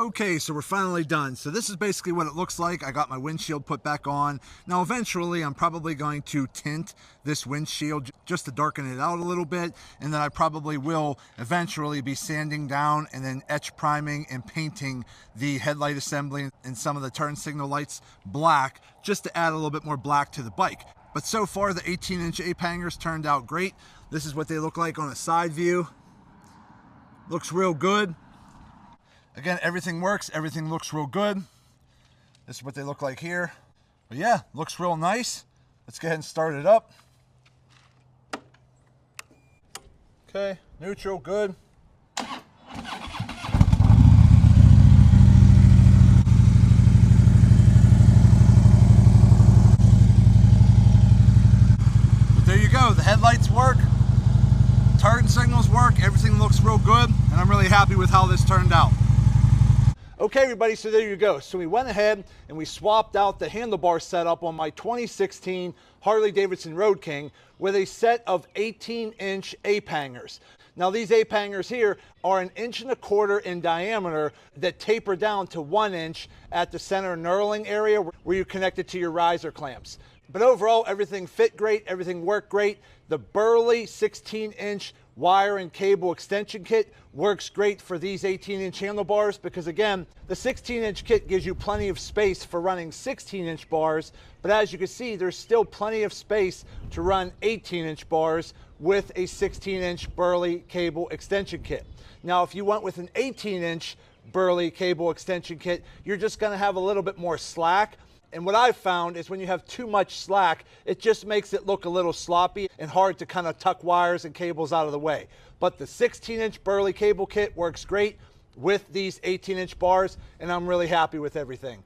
Okay, so we're finally done. So this is basically what it looks like. I got my windshield put back on. Now eventually I'm probably going to tint this windshield just to darken it out a little bit, and then I probably will eventually be sanding down and then etch priming and painting the headlight assembly and some of the turn signal lights black, just to add a little bit more black to the bike. But so far the 18-inch ape hangers turned out great. This is what they look like on a side view. Looks real good. Again, everything works, everything looks real good. This is what they look like here. But yeah, looks real nice. Let's go ahead and start it up. Okay, neutral, good. But there you go, the headlights work, turn signals work, everything looks real good, and I'm really happy with how this turned out. Okay everybody, so there you go. So we went ahead and we swapped out the handlebar setup on my 2016 Harley Davidson Road King with a set of 18-inch ape hangers. Now these ape hangers here are 1.25 inches in diameter that taper down to 1 inch at the center knurling area where you connect it to your riser clamps. But overall, everything fit great, everything worked great. The Burley 16-inch wire and cable extension kit works great for these 18-inch handlebars because, again, the 16-inch kit gives you plenty of space for running 16-inch bars, but as you can see, there's still plenty of space to run 18-inch bars with a 16-inch Burley cable extension kit. Now, if you went with an 18-inch Burley cable extension kit, you're just going to have a little bit more slack. And what I've found is when you have too much slack, it just makes it look a little sloppy and hard to kind of tuck wires and cables out of the way. But the 16-inch Burley cable kit works great with these 18-inch bars, and I'm really happy with everything.